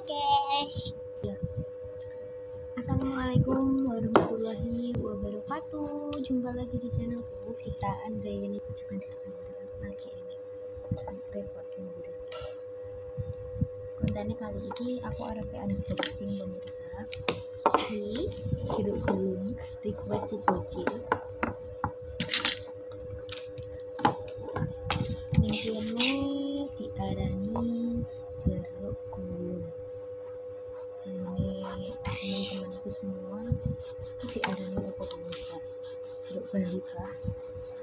guys. Assalamualaikum warahmatullahi wabarakatuh. Jumpa lagi di channelku Vita Nggenmu. Jangan lagi ini recording video. Kontennya kali ini aku arep unboxing pemirsa di jeruk gulung request si bocil. Nggenmu diarani jeruk gulung. Ini teman-temanku semua diarani apa pemirsa? Jeruk bali kah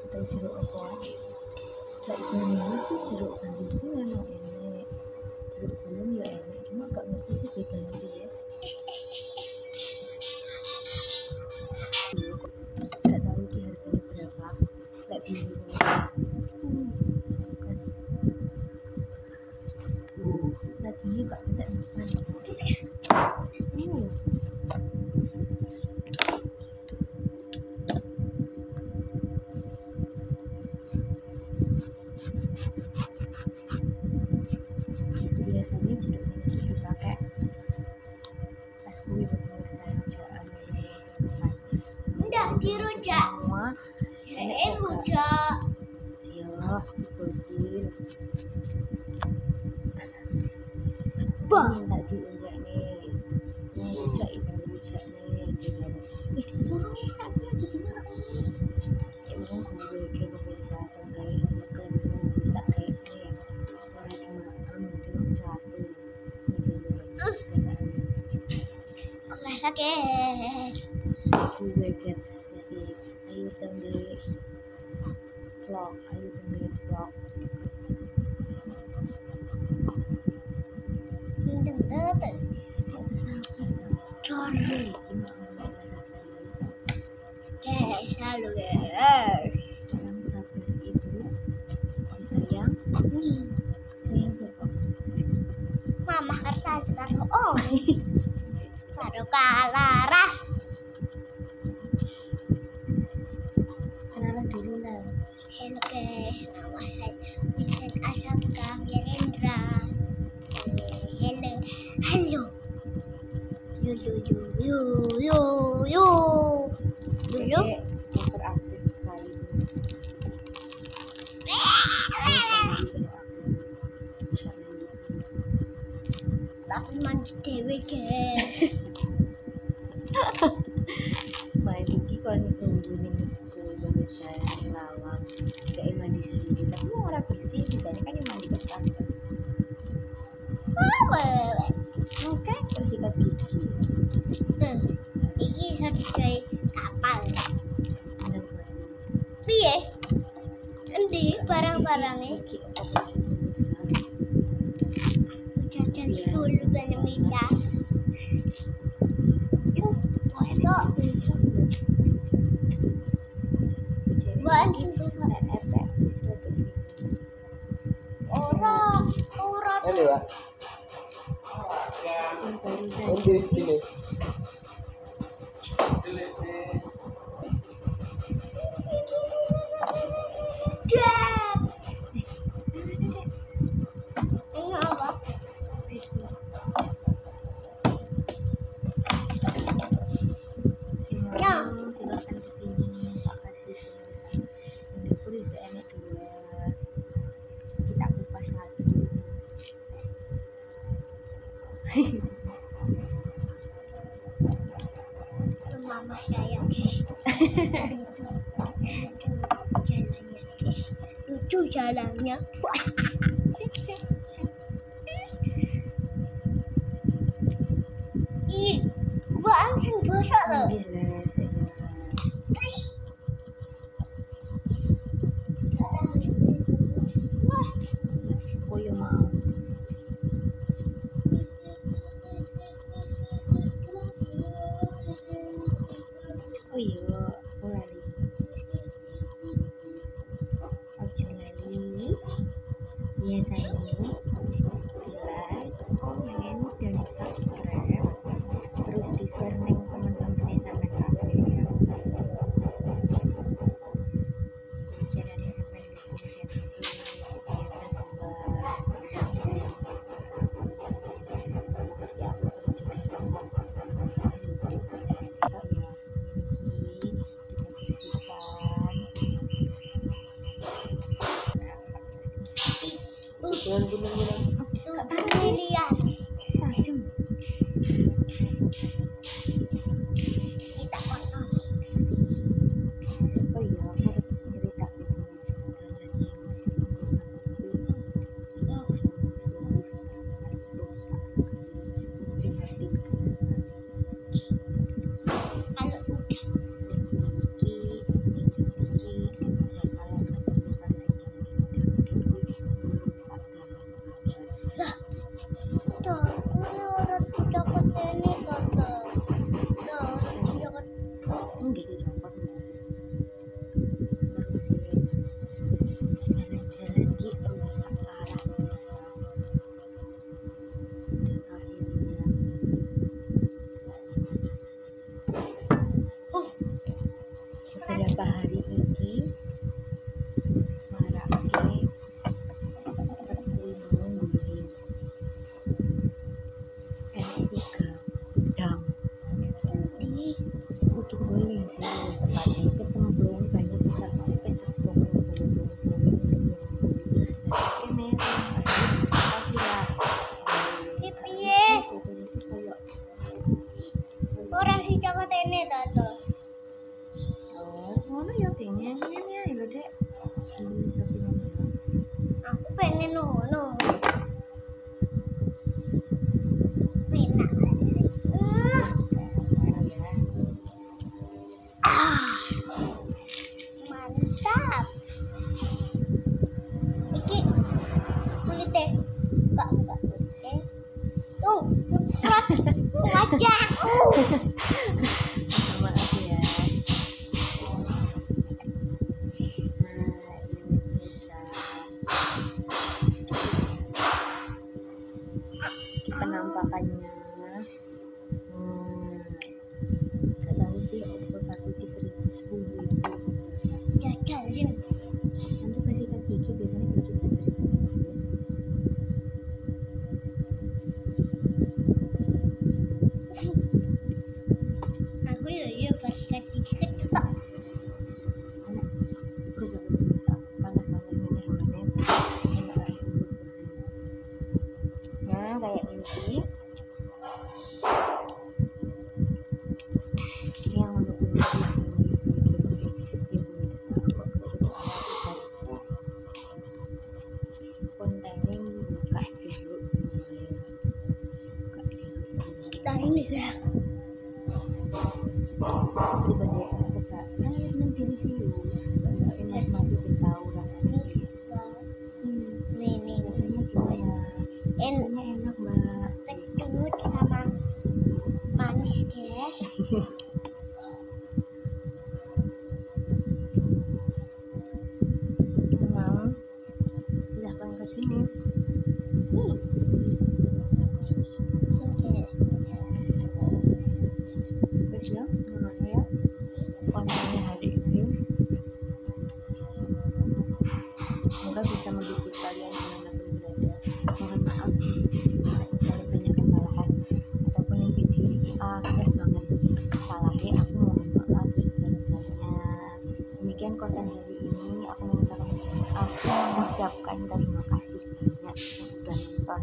atau jeruk apa? Lek jenenge sih jeruk bali itu memang enak, jeruk gulung ya enak, cuma gak ngerti sih bedanya ya. Gak tahu ki harganya berapa. Lek beli kan tadinya gak entek makan. Biasanya jeruk ini dipakai pas kue pemirsa rujakan Enggak dirujak. semua Kirain rujak. ya bocil minta diunjak nih yang rujak itu rujak nih gimana burung enak ya jadi mau emang gue kayak pemirsa kayak ini Nggenmu wis tak kayak nih orang di maem cuma satu Rasa guys. gue kan mesti ayo tengge vlog Mendeng tetet. satu sabar Cor. gimana sabar Guys, halo guys. yang sabar itu disayang Nih, sayang siapa mama harus karo om. Karo kalaras. kenalan dulu lah. Halo guys, nama saya Vincent Asaka Gerendra. Halo. Halo. Yo. Oke, interaktif sekali. Tapi mandi dewe guys. Main iki kon tunggu ning pemirsa lawang. Kayak mandi sendiri, tapi mau orang bersih juga kan yang mandi ketat. Wewe. Oke, terus sikat gigi. Tuh, iki iso digawe kapal. Ndang buat. Piye? Endi barang-barangnya? Iki apa sih pemirsa? Jajan dulu ben bisa. Yuk, Masuk. Buat efek disuatu ora. Ini Pak. sing baru saja. Ini. Dad. Ini apa? Ya. Silahkan kesini, tak kasih pemirsa. Ini pun bisa enak dua. Kita kupas lagi. Mama saya guys. Jalannya guys. Lucu jalannya. Ih, buang sing bosok loh. Alhamdulillah, sehat. Koyo mau. Oh iya, aku lali. Ojo lali. Biasanya like, komen, dan subscribe. Terus di share ning teman-teman sampai kabeh ya. Caranya sampai dukung channelku supaya berkembang. gulung-gulung. Tubuh liar. Tajam. Kita kotor. Oh iya, aku ada cerita di guys. Kalau udah lah, tuh, ini orang cokot ini tuh. Tuh, cokot. Enggak dicopot terus jalan-jalan di rusak parah biasa dan akhirnya beberapa hari ini marake pertemuan guling N3 dam Di kutu guling sih tepatnya kecemplung banyak misalnya kecemplung orang si cokot ini tuh. ngono ya pengen ya lho dek ambil sapinya ya. Aku pengen ngono. Penak. Mantap. Iki kulitnya buka kulitnya. Tuh, wajahku. Maaf ya. Penampakannya gak tahu sih aku satu di 10.000 Jajalin. nanti kasih ke gigi biasanya lucu kan kasih ke gigi Aku ya basket dikit tok. anak aku gak bisa panas-panas ini hawane enak ada buah-buahan nah kayak ini sih ini yang menunggu kontenin buka jeruk Kita ini ya. pribadi aku gak nanti review gak masih tahu rasanya Ini rasanya gimana rasanya enak mbak kecut sama manis guys. mau silahkan ke sini guys ya gimana ya kontennya hari ini semoga bisa menghibur kalian dimanapun berada. Mohon maaf misalnya banyak kesalahan ataupun yang video ini agak banget salahnya aku mohon maaf sebesar-besarnya. Demikian konten hari ini aku mengucapkan terima kasih banyak sudah nonton.